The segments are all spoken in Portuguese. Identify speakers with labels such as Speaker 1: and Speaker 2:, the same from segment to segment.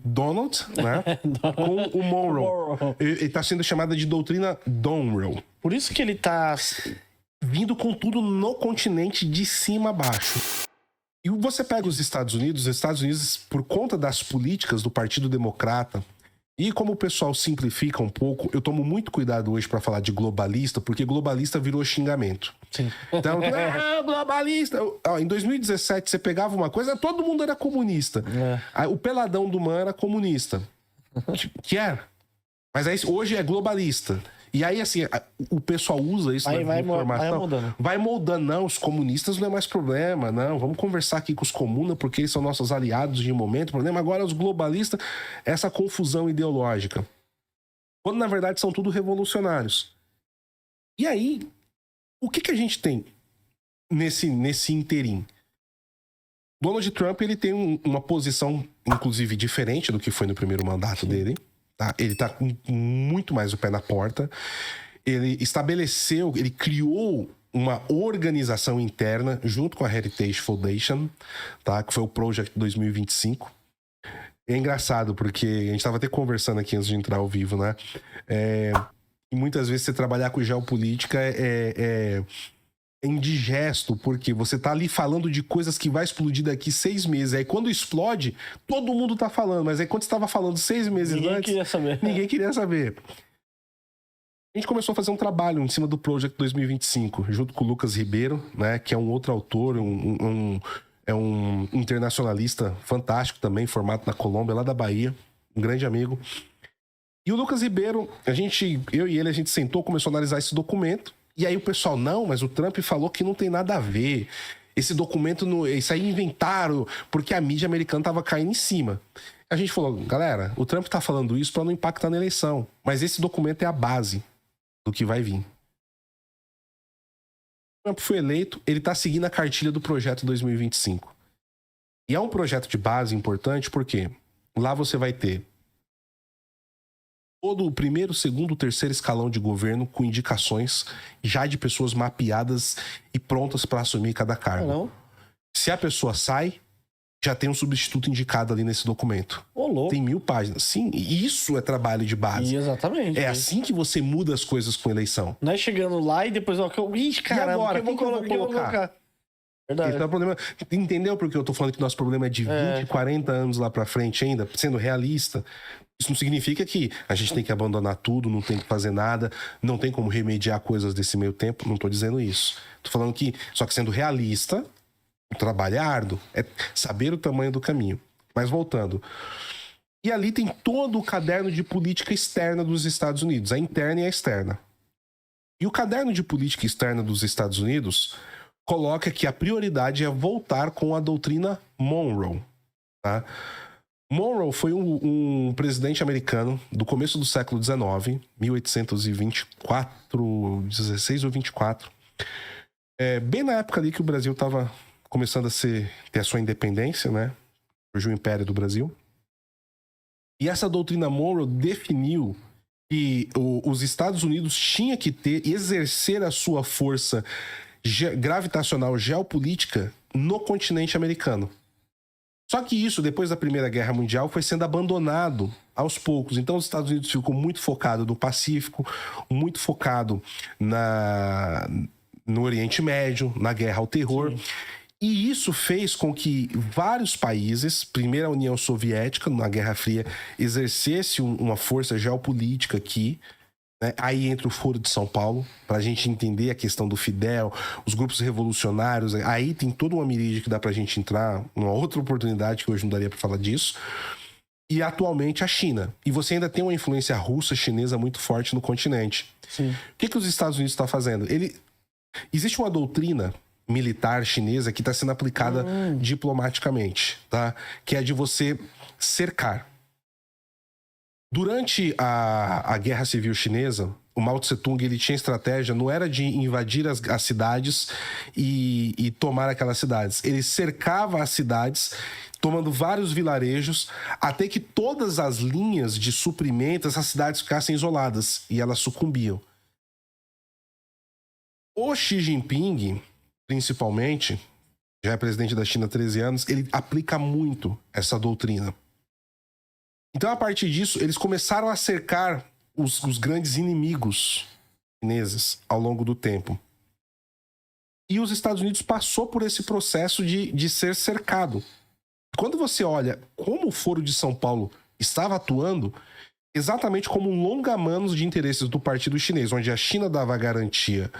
Speaker 1: Donald, né? Com o Monroe. Ele tá sendo chamada de doutrina Monroe.
Speaker 2: Por isso que ele tá
Speaker 1: vindo com tudo no continente de cima a baixo. E você pega os Estados Unidos, por conta das políticas do Partido Democrata, e como o pessoal simplifica um pouco, eu tomo muito cuidado hoje para falar de globalista, porque globalista virou xingamento.
Speaker 2: Sim.
Speaker 1: Então, globalista. Em 2017, você pegava uma coisa, todo mundo era comunista. Aí, o peladão do Man era comunista. Que era. Mas aí, hoje é globalista. E aí, assim, o pessoal usa isso na informação. Vai moldando. Não, os comunistas não é mais problema. Não, vamos conversar aqui com os comunas, porque eles são nossos aliados de momento. O problema agora é os globalistas, essa confusão ideológica. Quando, na verdade, são tudo revolucionários. E aí, o que a gente tem nesse interim? Donald Trump, ele tem uma posição, inclusive, diferente do que foi no primeiro mandato dele. Tá? Ele tá com muito mais o pé na porta. Ele estabeleceu, ele criou uma organização interna junto com a Heritage Foundation, tá? Que foi o Project 2025. É engraçado, porque a gente tava até conversando aqui antes de entrar ao vivo, né? E muitas vezes você trabalhar com geopolítica é indigesto, porque você tá ali falando de coisas que vai explodir daqui 6 meses. Aí quando explode, todo mundo tá falando. Mas aí quando você tava falando 6 meses antes, ninguém queria saber. A gente começou a fazer um trabalho em cima do Project 2025, junto com o Lucas Ribeiro, né, que é um outro autor, é um internacionalista fantástico também, formado na Colômbia, lá da Bahia, um grande amigo. E o Lucas Ribeiro, eu e ele, a gente sentou, começou a analisar esse documento. E aí o pessoal, não, mas o Trump falou que não tem nada a ver. Esse documento, isso aí inventaram, porque a mídia americana tava caindo em cima. A gente falou, galera, o Trump tá falando isso para não impactar na eleição. Mas esse documento é a base do que vai vir. O Trump foi eleito, ele tá seguindo a cartilha do projeto 2025. E é um projeto de base importante porque lá você vai ter todo o primeiro, segundo, terceiro escalão de governo com indicações já de pessoas mapeadas e prontas para assumir cada cargo.
Speaker 2: Não.
Speaker 1: Se a pessoa sai, já tem um substituto indicado ali nesse documento. Tem 1000 páginas. Sim, isso é trabalho de base.
Speaker 2: Exatamente.
Speaker 1: É assim que você muda as coisas com eleição.
Speaker 2: Não é chegando lá e depois... Ixi, caramba,
Speaker 1: e agora,
Speaker 2: o que eu vou colocar?
Speaker 1: Verdade. Então, problema... Entendeu porque eu tô falando que nosso problema é de 20, 40 anos lá pra frente ainda? Sendo realista... Isso não significa que a gente tem que abandonar tudo, não tem que fazer nada, não tem como remediar coisas desse meio tempo. Não tô dizendo isso. Tô falando que, só que sendo realista, o trabalho é árduo, é saber o tamanho do caminho. Mas voltando. E ali tem todo o caderno de política externa dos Estados Unidos, a interna e a externa. E o caderno de política externa dos Estados Unidos coloca que a prioridade é voltar com a doutrina Monroe, tá? Monroe foi um presidente americano do começo do século XIX, 1824, 16 ou 24. Bem na época ali que o Brasil estava começando a ter a sua independência, né? Surgiu o Império do Brasil. E essa doutrina Monroe definiu que os Estados Unidos tinha que exercer a sua força gravitacional geopolítica no continente americano. Só que isso, depois da Primeira Guerra Mundial, foi sendo abandonado aos poucos. Então, os Estados Unidos ficou muito focado no Pacífico, muito focado no Oriente Médio, na guerra ao terror. Sim. E isso fez com que vários países, primeiro a União Soviética, na Guerra Fria, exercesse uma força geopolítica aqui. Aí entra o Foro de São Paulo, pra gente entender a questão do Fidel, os grupos revolucionários. Aí tem toda uma miríade que dá pra gente entrar, uma outra oportunidade que hoje não daria pra falar disso. E atualmente a China. E você ainda tem uma influência russa, chinesa muito forte no continente.
Speaker 2: Sim.
Speaker 1: O que os Estados Unidos estão fazendo? Existe uma doutrina militar chinesa que está sendo aplicada diplomaticamente, tá? Que é de você cercar. Durante a Guerra Civil Chinesa, o Mao Tse-tung, ele tinha estratégia, não era de invadir as cidades e tomar aquelas cidades. Ele cercava as cidades, tomando vários vilarejos, até que todas as linhas de suprimento, essas cidades ficassem isoladas e elas sucumbiam. O Xi Jinping, principalmente, já é presidente da China há 13 anos, ele aplica muito essa doutrina. Então, a partir disso, eles começaram a cercar os grandes inimigos chineses ao longo do tempo. E os Estados Unidos passou por esse processo de ser cercado. Quando você olha como o Foro de São Paulo estava atuando, exatamente como um longa-manos de interesses do Partido Chinês, onde a China dava garantia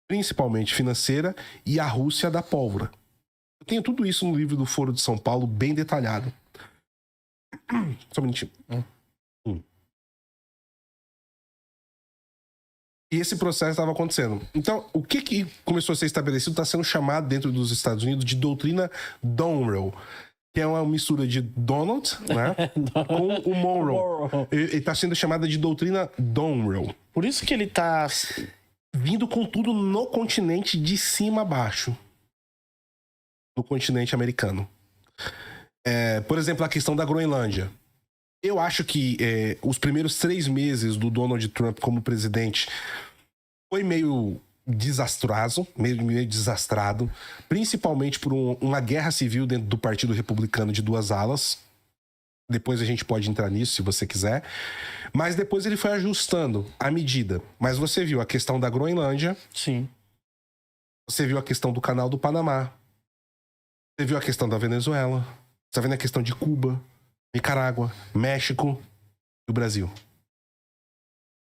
Speaker 1: principalmente financeira e a Rússia da pólvora. Eu tenho tudo isso no livro do Foro de São Paulo, bem detalhado. Só um minutinho. E esse processo estava acontecendo. Então, o que começou a ser estabelecido está sendo chamado dentro dos Estados Unidos de doutrina Monroe, que é uma mistura de Donald, né, com o Monroe. Ele está sendo chamada de doutrina Monroe.
Speaker 2: Por isso que ele tá
Speaker 1: vindo com tudo no continente de cima a baixo. No continente americano. Por exemplo, a questão da Groenlândia. Eu acho que os primeiros 3 meses do Donald Trump como presidente foi meio desastroso, meio desastrado, principalmente por uma guerra civil dentro do Partido Republicano de 2 alas. Depois a gente pode entrar nisso, se você quiser. Mas depois ele foi ajustando a medida. Mas você viu a questão da Groenlândia.
Speaker 2: Sim.
Speaker 1: Você viu a questão do Canal do Panamá. Você viu a questão da Venezuela. Você tá vendo a questão de Cuba, Nicarágua, México e o Brasil.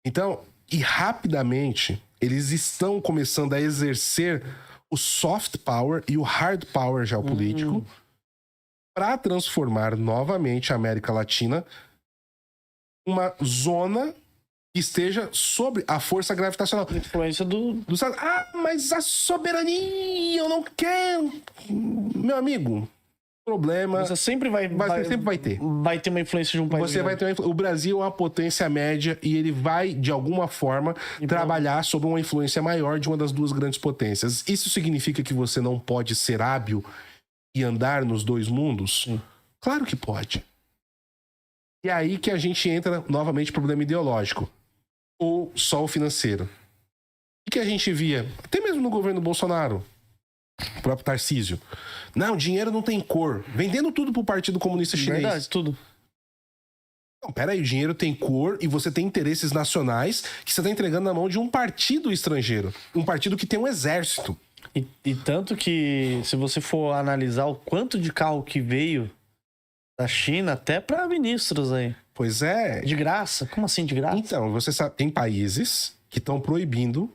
Speaker 1: Então, e rapidamente, eles estão começando a exercer o soft power e o hard power geopolítico para transformar novamente a América Latina uma zona que esteja sob a força gravitacional.
Speaker 2: Influência do...
Speaker 1: mas a soberania, eu não quero. Meu amigo... problema.
Speaker 2: Você sempre vai ter. Vai ter uma influência de um país.
Speaker 1: Você vai ter o Brasil é uma potência média e ele vai, de alguma forma, trabalhar sobre uma influência maior de uma das 2 grandes potências. Isso significa que você não pode ser hábil e andar nos 2 mundos?
Speaker 2: Sim.
Speaker 1: Claro que pode. E é aí que a gente entra novamente no problema ideológico. Ou só o financeiro. O que a gente via, até mesmo no governo Bolsonaro, o próprio Tarcísio. Não, dinheiro não tem cor. Vendendo tudo pro Partido Comunista Chinês.
Speaker 2: Verdade, tudo.
Speaker 1: Não, peraí, o dinheiro tem cor e você tem interesses nacionais que você tá entregando na mão de um partido estrangeiro. Um partido que tem um exército.
Speaker 2: E tanto que, se você for analisar o quanto de carro que veio da China, até pra ministros aí.
Speaker 1: Pois é.
Speaker 2: De graça? Como assim de graça?
Speaker 1: Então, você sabe, tem países que estão proibindo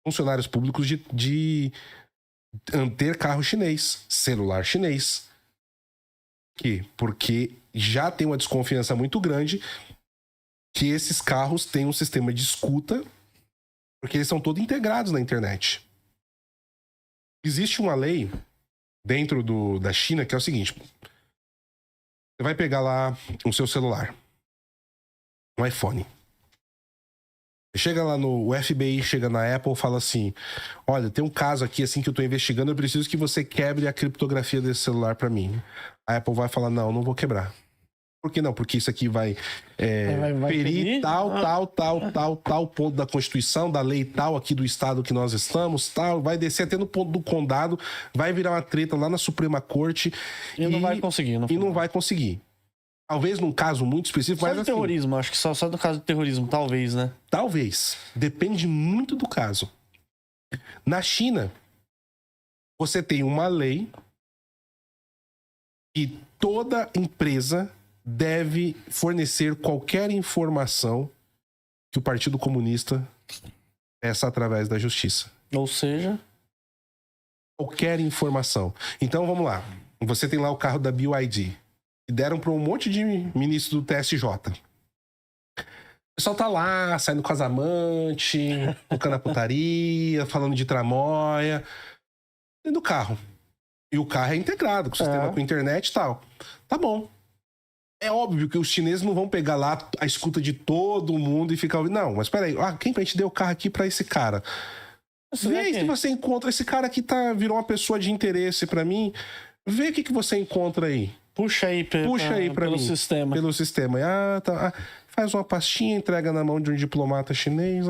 Speaker 1: funcionários públicos de ter carro chinês, celular chinês. Por quê? Porque já tem uma desconfiança muito grande que esses carros têm um sistema de escuta, porque eles são todos integrados na internet. Existe uma lei dentro da China que é o seguinte: você vai pegar lá o seu celular, um iPhone. Chega lá o FBI, chega na Apple, fala assim: olha, tem um caso aqui assim que eu tô investigando, eu preciso que você quebre a criptografia desse celular pra mim. A Apple vai falar: não vou quebrar. Por que não? Porque isso aqui vai ferir tal ponto da Constituição, da lei tal aqui do estado que nós estamos, tal, vai descer até no ponto do condado, vai virar uma treta lá na Suprema Corte
Speaker 2: e não vai conseguir.
Speaker 1: Não vai conseguir. Talvez num caso muito específico,
Speaker 2: só
Speaker 1: mas
Speaker 2: do terrorismo, acho que só no caso do terrorismo, talvez, né?
Speaker 1: Talvez. Depende muito do caso. Na China, você tem uma lei que toda empresa deve fornecer qualquer informação que o Partido Comunista peça através da justiça.
Speaker 2: Ou seja...
Speaker 1: qualquer informação. Então, vamos lá. Você tem lá o carro da BYD. E deram para um monte de ministro do TSJ. O pessoal tá lá, saindo com as amantes, tocando a putaria, falando de tramóia. Dentro do carro. E o carro é integrado, com o sistema com internet e tal. Tá bom. É óbvio que os chineses não vão pegar lá a escuta de todo mundo e ficar ouvindo. Não, mas peraí. Quem a gente deu o carro aqui para esse cara? Vê aí se você encontra. Esse cara aqui virou uma pessoa de interesse para mim. Vê o que você encontra aí.
Speaker 2: Puxa aí pra
Speaker 1: pelo
Speaker 2: mim. Sistema.
Speaker 1: Pelo sistema. Tá. Faz uma pastinha, entrega na mão de um diplomata chinês.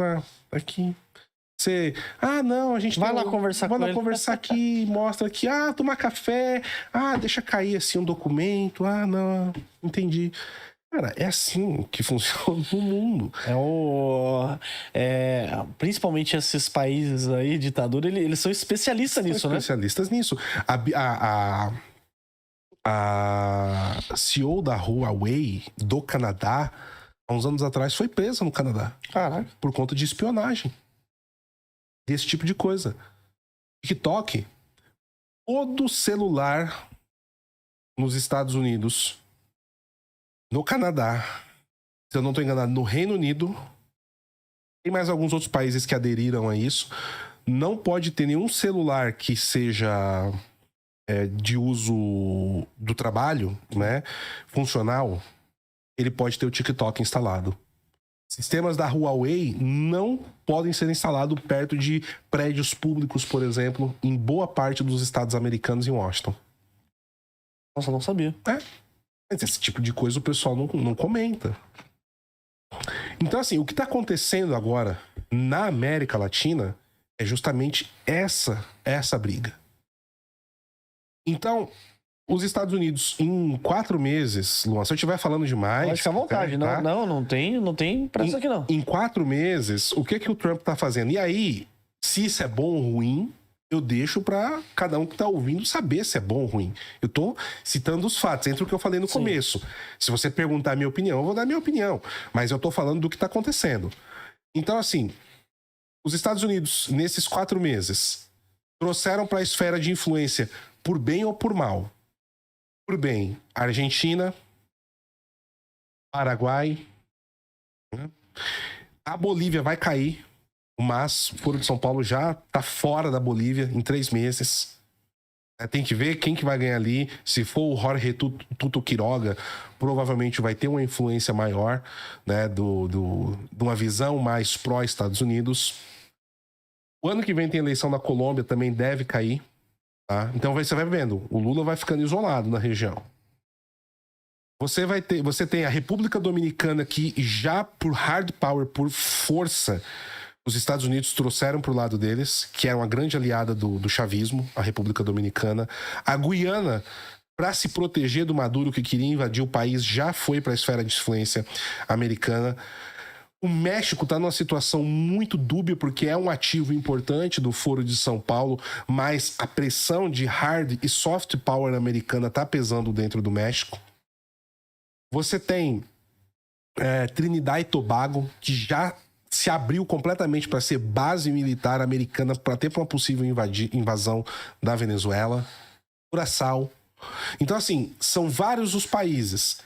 Speaker 1: Aqui. Você, não, a gente
Speaker 2: vai lá conversar com ele.
Speaker 1: Vai lá conversar aqui, mostra aqui, tomar café, deixa cair assim um documento, não, entendi. Cara, é assim que funciona o mundo.
Speaker 2: Principalmente esses países aí, ditadura, eles são especialistas nisso, né?
Speaker 1: Especialistas nisso. A CEO da Huawei do Canadá, há uns anos atrás, foi presa no Canadá.
Speaker 2: Caraca.
Speaker 1: Por conta de espionagem. Desse tipo de coisa. TikTok, todo celular nos Estados Unidos, no Canadá, se eu não estou enganado, no Reino Unido, tem mais alguns outros países que aderiram a isso, não pode ter nenhum celular que seja de uso do trabalho, né, funcional, ele pode ter o TikTok instalado. Sistemas da Huawei não podem ser instalados perto de prédios públicos, por exemplo, em boa parte dos estados americanos em Washington.
Speaker 2: Nossa, não sabia.
Speaker 1: Esse tipo de coisa o pessoal não comenta. Então, assim, o que está acontecendo agora na América Latina é justamente essa briga. Então, os Estados Unidos, em 4 meses, Luan, se eu estiver falando demais...
Speaker 2: Pode ficar à vontade.
Speaker 1: Tá?
Speaker 2: Não tem pressa aqui, não.
Speaker 1: Em 4 meses, o que o Trump está fazendo? E aí, se isso é bom ou ruim, eu deixo para cada um que está ouvindo saber se é bom ou ruim. Eu tô citando os fatos, entre o que eu falei no começo. Se você perguntar a minha opinião, eu vou dar a minha opinião. Mas eu tô falando do que está acontecendo. Então, assim, os Estados Unidos, nesses 4 meses, trouxeram para a esfera de influência, por bem ou por mal. Por bem, Argentina, Paraguai, né? A Bolívia vai cair, mas o Foro de São Paulo já tá fora da Bolívia em 3 meses. Tem que ver quem que vai ganhar ali. Se for o Jorge Tuto Quiroga, provavelmente vai ter uma influência maior, né, de uma visão mais pró-Estados Unidos. O ano que vem tem eleição na Colômbia, também deve cair. Tá? Então você vai vendo, o Lula vai ficando isolado na região. Você tem a República Dominicana que já por hard power, por força, os Estados Unidos trouxeram para o lado deles, que é uma grande aliada do chavismo, a República Dominicana. A Guiana, para se proteger do Maduro que queria invadir o país, já foi para a esfera de influência americana. O México está numa situação muito dúbia, porque é um ativo importante do Foro de São Paulo, mas a pressão de hard e soft power americana está pesando dentro do México. Você tem Trinidad e Tobago, que já se abriu completamente para ser base militar americana para ter uma possível invasão da Venezuela. Curaçao. Então, assim, são vários os países